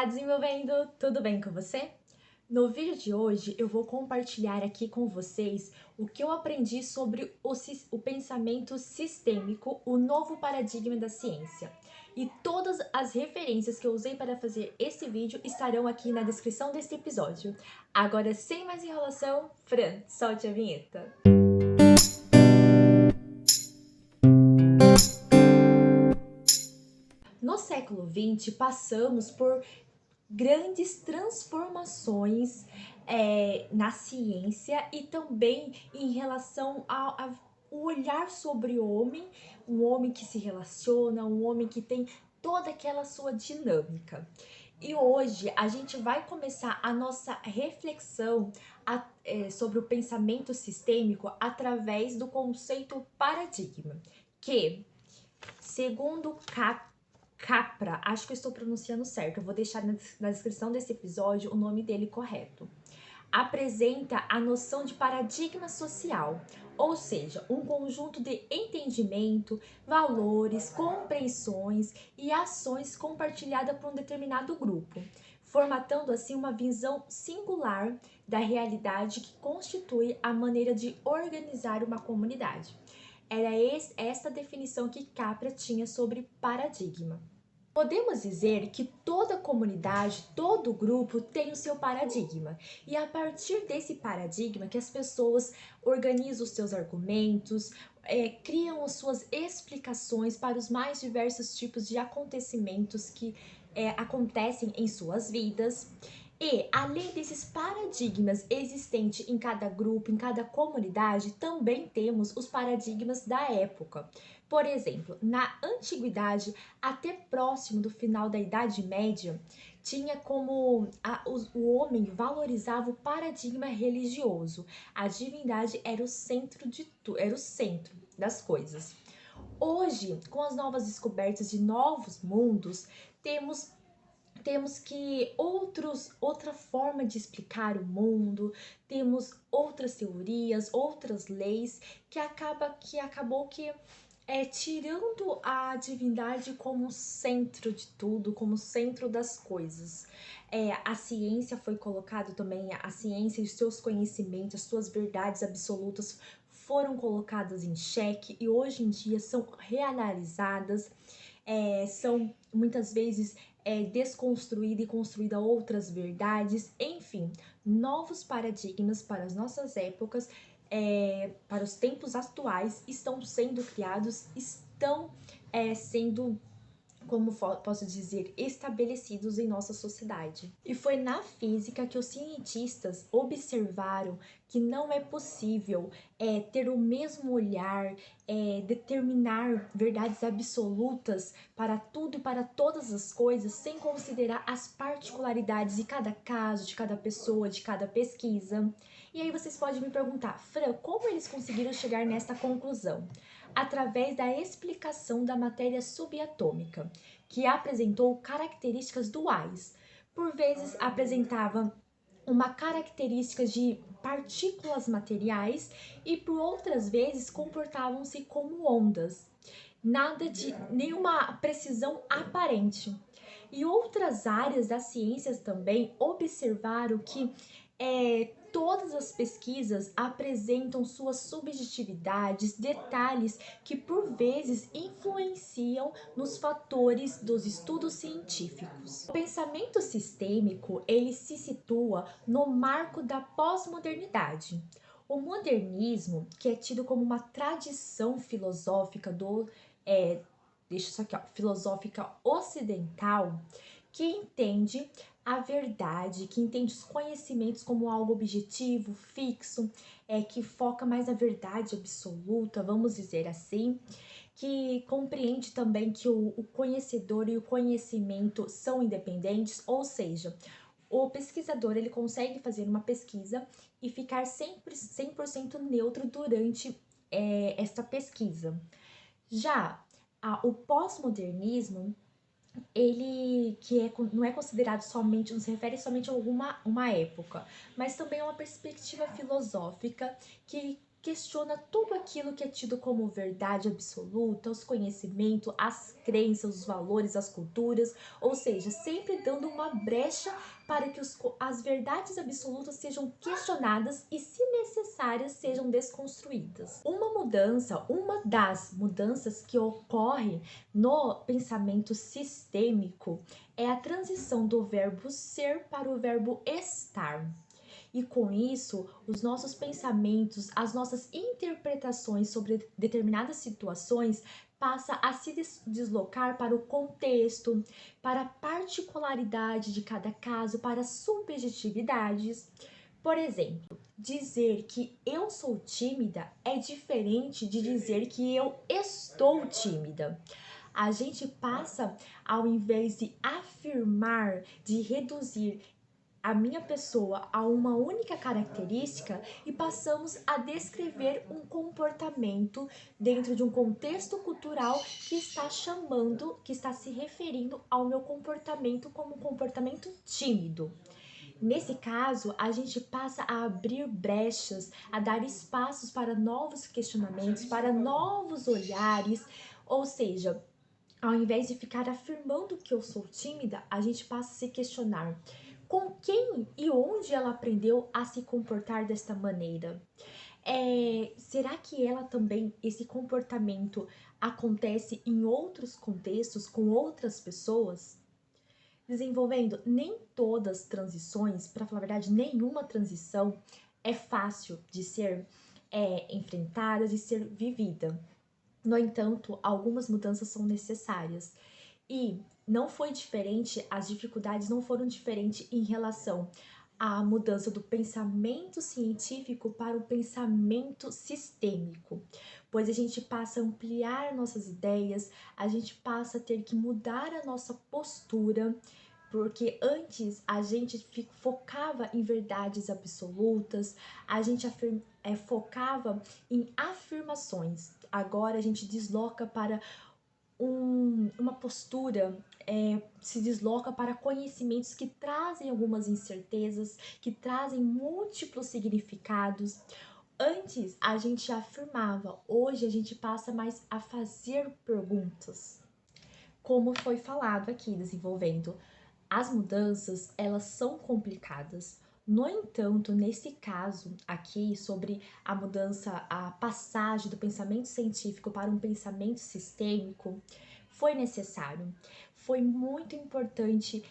Olá, desenvolvendo! Tudo bem com você? No vídeo de hoje eu vou compartilhar aqui com vocês o que eu aprendi sobre o pensamento sistêmico, o novo paradigma da ciência. E todas as referências que eu usei para fazer esse vídeo estarão aqui na descrição desse episódio. Agora, sem mais enrolação, Fran, solte a vinheta. No século XX, passamos por grandes transformações na ciência e também em relação ao olhar sobre o homem, um homem que se relaciona, um homem que tem toda aquela sua dinâmica. E hoje a gente vai começar a nossa reflexão sobre o pensamento sistêmico através do conceito paradigma, que, segundo Capra, acho que eu estou pronunciando certo, eu vou deixar na descrição desse episódio o nome dele correto. Apresenta a noção de paradigma social, ou seja, um conjunto de entendimento, valores, compreensões e ações compartilhadas por um determinado grupo, formatando assim uma visão singular da realidade que constitui a maneira de organizar uma comunidade. Era esta definição que Capra tinha sobre paradigma. Podemos dizer que toda comunidade, todo grupo tem o seu paradigma, e é a partir desse paradigma que as pessoas organizam os seus argumentos, criam as suas explicações para os mais diversos tipos de acontecimentos que acontecem em suas vidas. E, além desses paradigmas existentes em cada grupo, em cada comunidade, também temos os paradigmas da época. Por exemplo, na antiguidade, até próximo do final da Idade Média, tinha como o homem valorizava o paradigma religioso. A divindade era o centro de tudo, era o centro das coisas. Hoje, com as novas descobertas de novos mundos, temos que outra forma de explicar o mundo, temos outras teorias, outras leis que acabou que tirando a divindade como centro de tudo, como centro das coisas. A ciência foi colocado também, a ciência e os seus conhecimentos, as suas verdades absolutas foram colocadas em xeque e hoje em dia são reanalisadas, são muitas vezes desconstruída e construída outras verdades, enfim, novos paradigmas para as nossas épocas, para os tempos atuais, estão sendo criados, estão sendo, como posso dizer, estabelecidos em nossa sociedade. E foi na física que os cientistas observaram que não é possível ter o mesmo olhar, determinar verdades absolutas para tudo e para todas as coisas, sem considerar as particularidades de cada caso, de cada pessoa, de cada pesquisa. E aí vocês podem me perguntar, Fran, como eles conseguiram chegar nesta conclusão? Através da explicação da matéria subatômica, que apresentou características duais. Por vezes apresentava uma característica de partículas materiais e por outras vezes comportavam-se como ondas. Nada de nenhuma precisão aparente. E outras áreas das ciências também observaram que todas as pesquisas apresentam suas subjetividades, detalhes que por vezes influenciam nos fatores dos estudos científicos. O pensamento sistêmico, ele se situa no marco da pós-modernidade. O modernismo, que é tido como uma tradição filosófica deixa isso aqui, ó, filosófica ocidental, que entende a verdade, que entende os conhecimentos como algo objetivo, fixo, que foca mais na verdade absoluta, vamos dizer assim, que compreende também que o conhecedor e o conhecimento são independentes, ou seja, o pesquisador ele consegue fazer uma pesquisa e ficar sempre 100% neutro durante esta pesquisa. Já o pós-modernismo, ele não é considerado somente, não se refere somente a uma época, mas também a uma perspectiva filosófica que questiona tudo aquilo que é tido como verdade absoluta, os conhecimentos, as crenças, os valores, as culturas, ou seja, sempre dando uma brecha para que as verdades absolutas sejam questionadas e, se necessárias, sejam desconstruídas. Uma das mudanças que ocorre no pensamento sistêmico é a transição do verbo ser para o verbo estar. E com isso, os nossos pensamentos, as nossas interpretações sobre determinadas situações passa a se deslocar para o contexto, para a particularidade de cada caso, para subjetividades. Por exemplo, dizer que eu sou tímida é diferente de dizer que eu estou tímida. A gente passa, ao invés de afirmar, de reduzir a minha pessoa a uma única característica, e passamos a descrever um comportamento dentro de um contexto cultural que está chamando, que está se referindo ao meu comportamento como um comportamento tímido. Nesse caso, a gente passa a abrir brechas, a dar espaços para novos questionamentos, para novos olhares, ou seja, ao invés de ficar afirmando que eu sou tímida, a gente passa a se questionar: com quem e onde ela aprendeu a se comportar desta maneira? Será que ela também, esse comportamento acontece em outros contextos, com outras pessoas? Desenvolvendo, nem todas as transições, para falar a verdade, nenhuma transição é fácil de ser enfrentada, de ser vivida. No entanto, algumas mudanças são necessárias. E não foi diferente, as dificuldades não foram diferentes em relação à mudança do pensamento científico para o pensamento sistêmico, pois a gente passa a ampliar nossas ideias, a gente passa a ter que mudar a nossa postura, porque antes a gente focava em verdades absolutas, a gente focava em afirmações. Agora a gente desloca para uma postura, se desloca para conhecimentos que trazem algumas incertezas, que trazem múltiplos significados. Antes a gente afirmava, hoje a gente passa mais a fazer perguntas. Como foi falado aqui, desenvolvendo, as mudanças, elas são complicadas. No entanto, nesse caso aqui, sobre a mudança, a passagem do pensamento científico para um pensamento sistêmico, foi necessário. Foi muito importante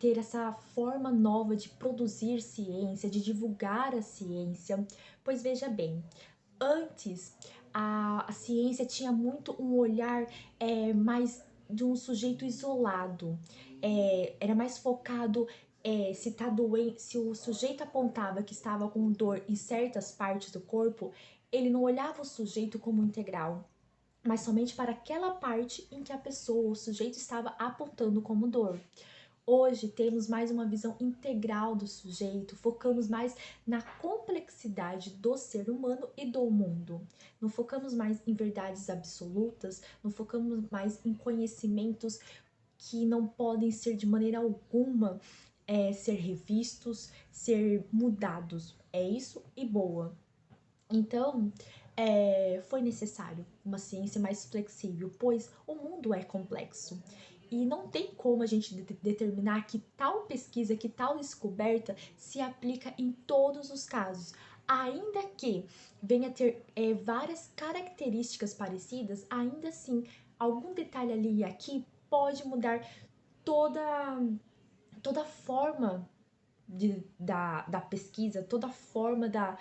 ter essa forma nova de produzir ciência, de divulgar a ciência, pois veja bem, antes a ciência tinha muito um olhar mais de um sujeito isolado, era mais focado se tá doente, se o sujeito apontava que estava com dor em certas partes do corpo, ele não olhava o sujeito como integral, mas somente para aquela parte em que a pessoa, o sujeito, estava apontando como dor. Hoje temos mais uma visão integral do sujeito, focamos mais na complexidade do ser humano e do mundo. Não focamos mais em verdades absolutas, não focamos mais em conhecimentos que não podem ser de maneira alguma ser revistos, ser mudados. É isso e boa. Então, foi necessário uma ciência mais flexível, pois o mundo é complexo. E não tem como a gente determinar que tal pesquisa, que tal descoberta se aplica em todos os casos. Ainda que venha a ter várias características parecidas, ainda assim, algum detalhe ali e aqui pode mudar toda, toda a forma da pesquisa, toda a forma da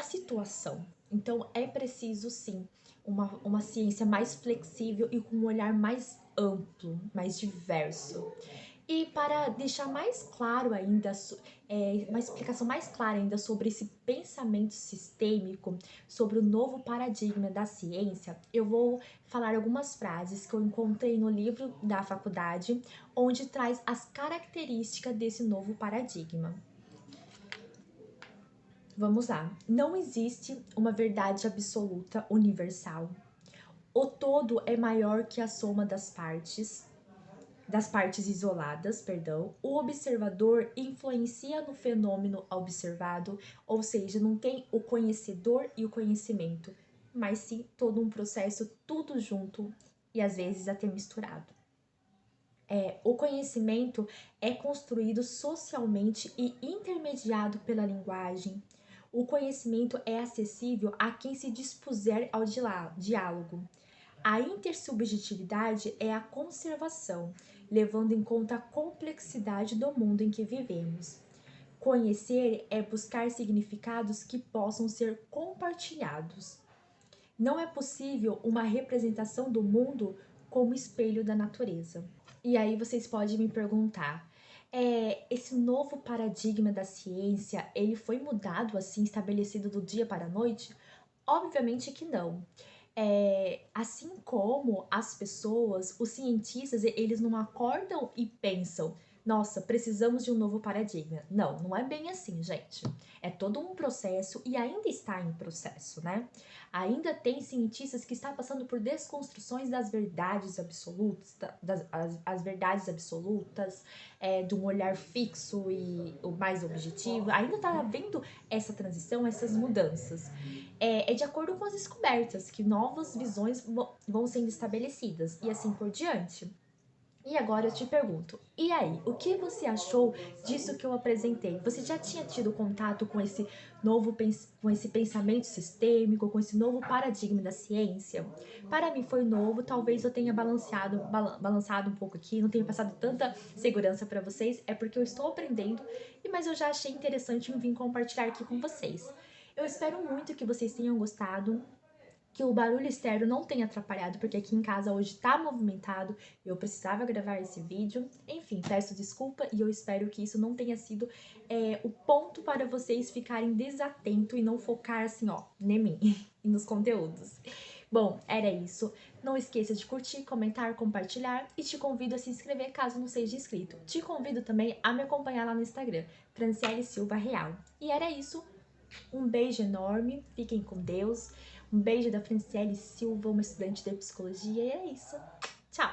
situação. Então, é preciso sim uma ciência mais flexível e com um olhar mais amplo, mais diverso. E para deixar mais claro ainda, uma explicação mais clara ainda sobre esse pensamento sistêmico, sobre o novo paradigma da ciência, eu vou falar algumas frases que eu encontrei no livro da faculdade, onde traz as características desse novo paradigma. Vamos lá. Não existe uma verdade absoluta universal. O todo é maior que a soma das partes. das partes isoladas, perdão, o observador influencia no fenômeno observado, ou seja, não tem o conhecedor e o conhecimento, mas sim todo um processo, tudo junto e às vezes até misturado. O conhecimento é construído socialmente e intermediado pela linguagem. O conhecimento é acessível a quem se dispuser ao diálogo. A intersubjetividade é a conservação, levando em conta a complexidade do mundo em que vivemos. Conhecer é buscar significados que possam ser compartilhados. Não é possível uma representação do mundo como espelho da natureza. E aí vocês podem me perguntar, esse novo paradigma da ciência, ele foi mudado assim, estabelecido do dia para a noite? Obviamente que não. Assim como as pessoas, os cientistas, eles não acordam e pensam, nossa, precisamos de um novo paradigma. Não, não é bem assim, gente. É todo um processo e ainda está em processo, né? Ainda tem cientistas que estão passando por desconstruções das verdades absolutas, as verdades absolutas, de um olhar fixo e o mais objetivo. Ainda está havendo essa transição, essas mudanças. É de acordo com as descobertas que novas visões vão sendo estabelecidas e assim por diante. E agora eu te pergunto, e aí, o que você achou disso que eu apresentei? Você já tinha tido contato com esse com esse pensamento sistêmico, com esse novo paradigma da ciência? Para mim foi novo, talvez eu tenha balançado um pouco aqui, não tenha passado tanta segurança para vocês, é porque eu estou aprendendo, mas eu já achei interessante vir compartilhar aqui com vocês. Eu espero muito que vocês tenham gostado, que o barulho externo não tenha atrapalhado, porque aqui em casa hoje tá movimentado e eu precisava gravar esse vídeo. Enfim, peço desculpa e eu espero que isso não tenha sido o ponto para vocês ficarem desatentos e não focar assim, ó, em mim e nos conteúdos. Bom, era isso. Não esqueça de curtir, comentar, compartilhar e te convido a se inscrever caso não seja inscrito. Te convido também a me acompanhar lá no Instagram, Franciele Silva Real. E era isso. Um beijo enorme, fiquem com Deus. Um beijo da Franciele Silva, uma estudante de psicologia, e é isso. Tchau!